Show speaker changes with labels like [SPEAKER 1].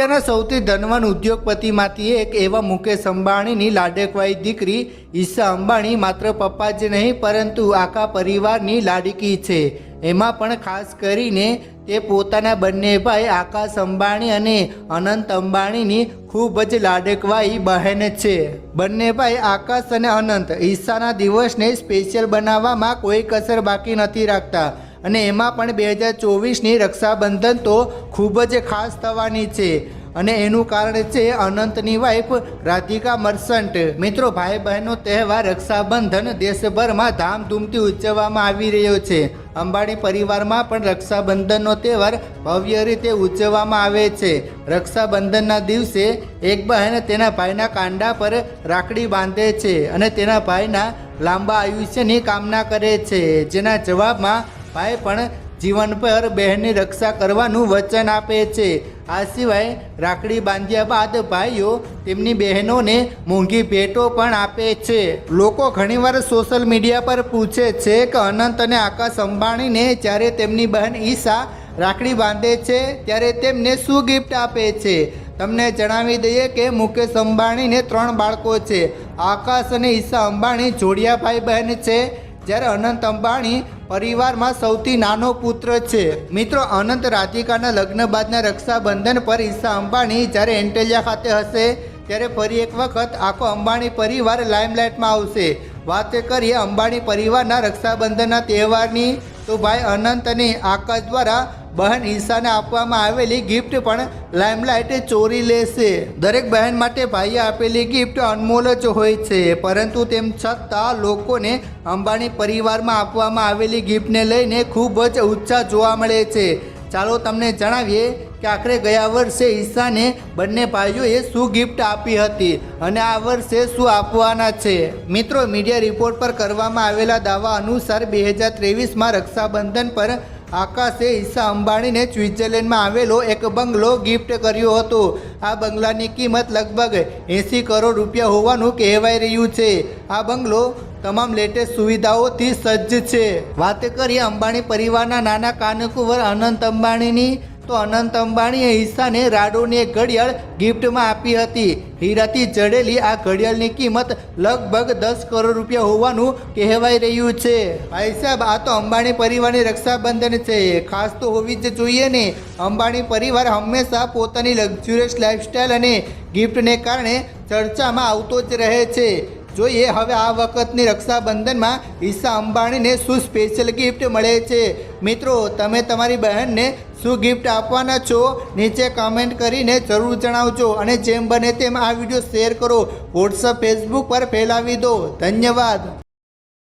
[SPEAKER 1] તેના સૌથી ધનવાન ઉદ્યોગપતિમાંથી એક એવા મુકેશ અંબાણીની લાડકવાઈ દીકરી ઈશા અંબાણી માત્ર પપ્પા જ નહીં પરંતુ આખા પરિવારની લાડકી છે। એમાં પણ ખાસ કરીને તે પોતાના બંને ભાઈ આકાશ અંબાણી અને અનંત અંબાણીની ખૂબ જ લાડકવાઈ બહેન છે। બંને ભાઈ આકાશ અને અનંત ઈશાના દિવસને સ્પેશિયલ બનાવવામાં કોઈ કસર બાકી નથી રાખતા અને એમાં પણ 2024ની રક્ષાબંધન તો ખૂબ જ ખાસ થવાની છે અને એનું કારણ છે અનંતની વાઈફ રાધિકા મર્ચન્ટ। મિત્રો, ભાઈ બહેનનો તહેવાર રક્ષાબંધન દેશભરમાં ધામધૂમથી ઉજવવામાં આવી રહ્યો છે। અંબાણી પરિવારમાં પણ રક્ષાબંધનનો તહેવાર ભવ્ય રીતે ઉજવવામાં આવે છે। રક્ષાબંધનના દિવસે એક બહેન તેના ભાઈના કાંડા પર રાખડી બાંધે છે અને તેના ભાઈના લાંબા આયુષ્યની કામના કરે છે, જેના જવાબમાં ભાઈ પણ જીવનભર બહેનની રક્ષા કરવાનું વચન આપે છે। આ સિવાય રાખડી બાંધ્યા બાદ ભાઈઓ તેમની બહેનોને મોંઘી ભેટો પણ આપે છે। લોકો ઘણીવાર સોશિયલ મીડિયા પર પૂછે છે કે અનંત અને આકાશ અંબાણીને જ્યારે તેમની બહેન ઈશા રાખડી બાંધે છે ત્યારે તેમને શું ગિફ્ટ આપે છે। તમને જણાવી દઈએ કે મુકેશ અંબાણીને 3 બાળકો છે। આકાશ અને ઈશા અંબાણી જોડિયા ભાઈ બહેન છે, જ્યારે અનંત અંબાણી પરિવારમાં સૌથી નાનો પુત્ર છે। મિત્રો, અનંત રાધિકાના લગ્ન બાદના રક્ષાબંધન પર ઈશા અંબાણી જ્યારે એન્ટેલિયા ખાતે હશે ત્યારે ફરી એક વખત આખો અંબાણી પરિવાર લાઇમલાઇટમાં આવશે। વાત કરીએ અંબાણી પરિવારના રક્ષાબંધનના તહેવારની તો ભાઈ અનંત અને આકાશ દ્વારા બહેન ઈશાને આપવામાં આવેલી ગિફ્ટ પણ લાઇમલાઇટ ચોરી લેશે। દરેક બહેન માટે ભાઈએ આપેલી ગિફ્ટ અનમોલ જ હોય છે, પરંતુ તેમ છતાં લોકોને અંબાણી પરિવારમાં આપવામાં આવેલી ગિફ્ટને લઈને ખૂબ જ ઉત્સાહ જોવા મળે છે। ચાલો તમને જણાવીએ કે આખરે ગયા વર્ષે ઈશાને બંને ભાઈઓએ શું ગિફ્ટ આપી હતી અને આ વર્ષે શું આપવાના છે। મિત્રો, મીડિયા રિપોર્ટ પર કરવામાં આવેલા દાવા અનુસાર 2023માં રક્ષાબંધન પર આકાશે ઈશા અંબાણીને સ્વિટ્ઝરલેન્ડમાં આવેલો એક બંગલો ગિફ્ટ કર્યો હતો। આ બંગલાની કિંમત લગભગ 80 કરોડ રૂપિયા હોવાનું કહેવાઈ રહ્યું છે। આ બંગલો તમામ લેટેસ્ટ સુવિધાઓથી સજ્જ છે। વાત કરીએ અંબાણી પરિવારના નાના કાનકુંવર અનંત અંબાણીની તો અનંત અંબાણીએ ઈશાને રાડોની એક ઘડિયાળ ગિફ્ટમાં આપી હતી। હીરાથી જડેલી આ ઘડિયાળની કિંમત લગભગ 10 કરોડ રૂપિયા હોવાનું કહેવાઈ રહ્યું છે। ભાઈ સાહેબ, આ તો અંબાણી પરિવારની રક્ષાબંધન છે, ખાસ તો હોવી જ જોઈએ ને। અંબાણી પરિવાર હંમેશા પોતાની લક્ઝુરિયસ લાઇફસ્ટાઇલ અને ગિફ્ટને કારણે ચર્ચામાં આવતો જ રહે છે। જોઈએ હવે આ વખતની રક્ષાબંધનમાં ઈશા અંબાણીને શું સ્પેશિયલ ગિફ્ટ મળે છે। મિત્રો, તમે તમારી બહેનને શું ગિફ્ટ આપવાના છો નીચે કમેન્ટ કરીને જરૂર જણાવજો અને જેમ બને તેમ આ વિડીયો શેર કરો, વોટ્સઅપ ફેસબુક પર ફેલાવી દો। ધન્યવાદ।